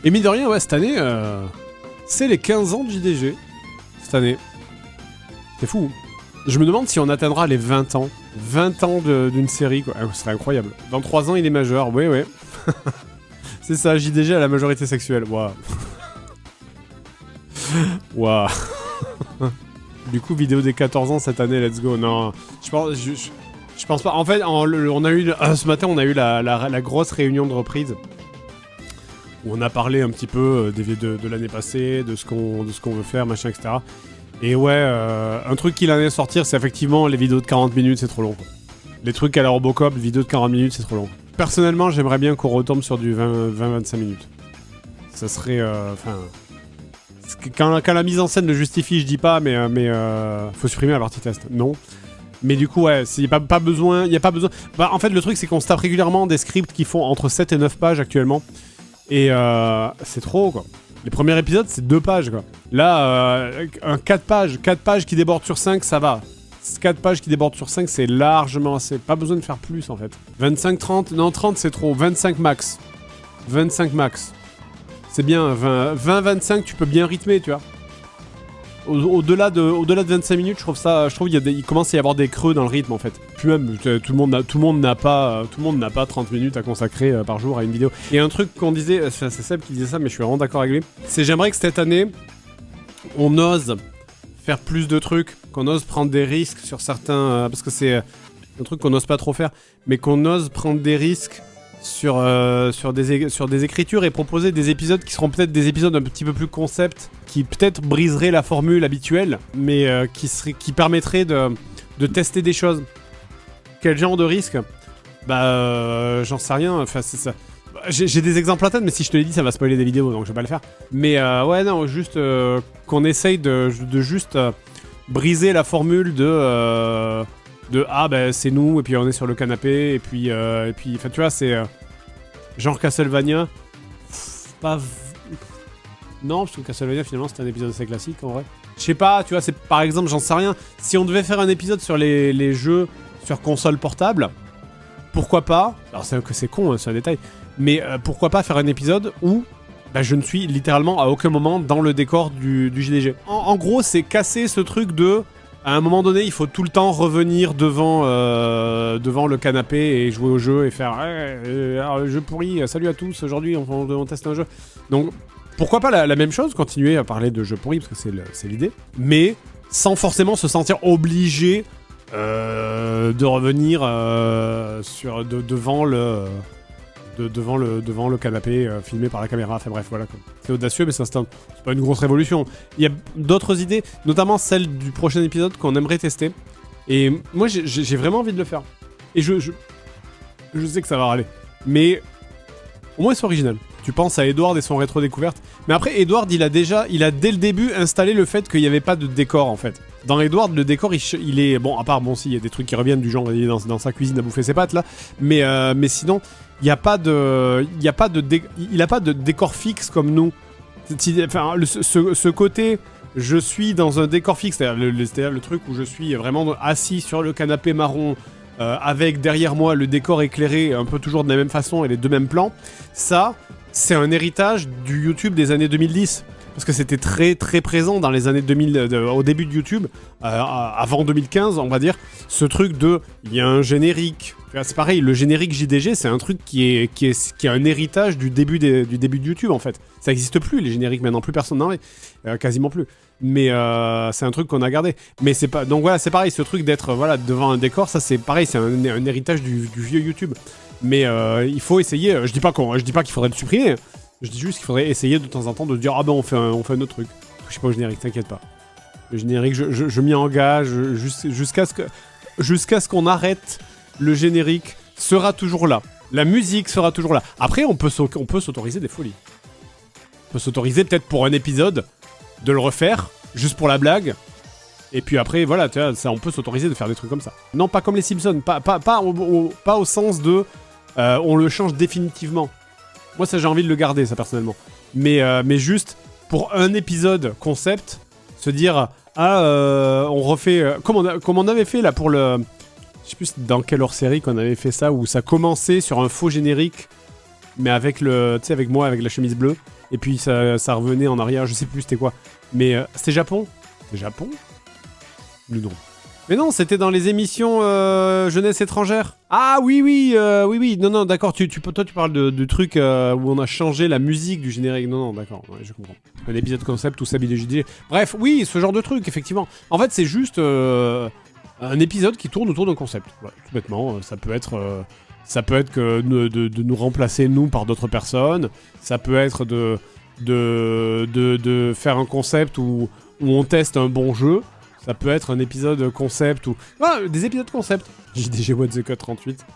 Et mine de rien, ouais, cette année, c'est les 15 ans de JDG. Cette année. C'est fou. Je me demande si on atteindra les 20 ans. 20 ans d'une série, quoi. Ce serait incroyable. Dans 3 ans, il est majeur. Oui, oui. C'est ça, JDG à la majorité sexuelle. Waouh. Waouh. Du coup, vidéo des 14 ans cette année, let's go. Non, je pense pas. En fait, on a eu ce matin, on a eu la grosse réunion de reprise où on a parlé un petit peu de l'année passée, de ce qu'on veut faire, machin, etc. Et ouais, un truc qui allait sortir, c'est effectivement les vidéos de 40 minutes, c'est trop long. Les trucs à la Robocop, vidéos de 40 minutes, c'est trop long. Personnellement, j'aimerais bien qu'on retombe sur du 20-25 minutes. Ça serait, quand la mise en scène le justifie, je dis pas, mais faut supprimer la partie test. Non. Mais du coup, ouais, il n'y a pas besoin. Bah, en fait, le truc, c'est qu'on se tape régulièrement des scripts qui font entre 7 et 9 pages actuellement. Et c'est trop, quoi. Les premiers épisodes, c'est 2 pages, quoi. Là, un 4 pages qui débordent sur 5, ça va. 4 pages qui débordent sur 5, c'est largement assez. Pas besoin de faire plus, en fait. 25-30, non, 30, c'est trop. 25 max. 25 max. C'est bien, 20-25, tu peux bien rythmer, tu vois. Au-delà de 25 minutes, je trouve il commence à y avoir des creux dans le rythme, en fait. Puis même, tout le monde n'a pas 30 minutes à consacrer par jour à une vidéo. Et un truc qu'on disait, c'est Seb qui disait ça, mais je suis vraiment d'accord avec lui, c'est j'aimerais que cette année, on ose faire plus de trucs, qu'on ose prendre des risques sur certains... parce que c'est un truc qu'on n'ose pas trop faire, mais qu'on ose prendre des risques sur des écritures et proposer des épisodes qui seront peut-être des épisodes un petit peu plus concept, qui peut-être briseraient la formule habituelle, mais qui permettraient de tester des choses. Quel genre de risque ? Bah, j'en sais rien, enfin c'est ça. J'ai des exemples à tête, mais si je te les dis, ça va spoiler des vidéos, donc je vais pas le faire. Mais ouais, non, juste qu'on essaye de juste briser la formule de ah ben c'est nous, et puis on est sur le canapé, et puis enfin tu vois, c'est genre Castlevania. Non, parce que Castlevania finalement c'est un épisode assez classique en vrai. Je sais pas, tu vois, c'est par exemple, j'en sais rien. Si on devait faire un épisode sur les jeux sur console portable, pourquoi pas, alors c'est con, hein, c'est un détail, mais pourquoi pas faire un épisode où bah, je ne suis littéralement à aucun moment dans le décor du JDG. En gros, c'est casser ce truc de... À un moment donné, il faut tout le temps revenir devant le canapé et jouer au jeu et faire alors, le jeu pourri, salut à tous, aujourd'hui on teste un jeu. Donc pourquoi pas la même chose, continuer à parler de jeux pourris parce que c'est l'idée, mais sans forcément se sentir obligé de revenir devant le canapé filmé par la caméra. Enfin bref, voilà quoi. C'est audacieux, mais c'est pas une grosse révolution. Il y a d'autres idées, notamment celle du prochain épisode qu'on aimerait tester. Et moi, j'ai vraiment envie de le faire. Et je sais que ça va râler, mais au moins c'est original. Tu penses à Edward et son rétro-découverte. Mais après, Edward, il a dès le début installé le fait qu'il n'y avait pas de décor, en fait. Dans Edward, le décor, il est... Bon, à part, bon, si, il y a des trucs qui reviennent du genre, il est dans sa cuisine à bouffer ses pâtes, là. Mais sinon, il n'a pas de décor fixe comme nous. Enfin, ce côté... Je suis dans un décor fixe, c'est-à-dire le truc où je suis vraiment assis sur le canapé marron, avec derrière moi le décor éclairé un peu toujours de la même façon et les deux mêmes plans. Ça, c'est un héritage du YouTube des années 2010. Parce que c'était très très présent dans les années 2000, au début de YouTube, avant 2015 on va dire, ce truc de, il y a un générique, c'est pareil, le générique JDG c'est un truc qui est un héritage du début de YouTube en fait. Ça n'existe plus les génériques maintenant, plus personne n'en met, quasiment plus. Mais c'est un truc qu'on a gardé. Mais c'est pas, donc voilà, c'est pareil, ce truc d'être devant un décor, ça c'est pareil, c'est un héritage du vieux YouTube. Mais il faut essayer, je dis pas qu'il faudrait le supprimer. Je dis juste qu'il faudrait essayer de temps en temps de se dire ah ben on fait un autre truc. Je sais pas au générique, t'inquiète pas. Le générique, je m'y engage jusqu'à ce qu'on arrête. Le générique sera toujours là. La musique sera toujours là. Après on peut s'autoriser des folies. On peut s'autoriser peut-être pour un épisode de le refaire juste pour la blague. Et puis après voilà, tu vois, ça, on peut s'autoriser de faire des trucs comme ça. Non, pas comme les Simpsons, pas au sens de on le change définitivement. Moi, ça, j'ai envie de le garder, ça, personnellement. Mais juste, pour un épisode concept, se dire, on refait... comme on avait fait, là, pour le... Je sais plus dans quelle hors-série qu'on avait fait ça, où ça commençait sur un faux générique, mais avec avec moi, avec la chemise bleue. et puis ça revenait en arrière, je sais plus c'était quoi. Mais c'était Japon. C'était Japon? Non. Mais non, c'était dans les émissions jeunesse étrangère. Ah oui, oui, non, d'accord, toi tu parles de trucs où on a changé la musique du générique. Non, d'accord, ouais, je comprends. Un épisode concept où Sabi JD. Bref, oui, ce genre de truc, effectivement. En fait, c'est juste un épisode qui tourne autour d'un concept. Voilà, tout bêtement, ça peut être que de nous remplacer, nous, par d'autres personnes. Ça peut être de faire un concept où on teste un bon jeu. Ça peut être un épisode concept ou... Ah, des épisodes concept. JDG What the Cut 38.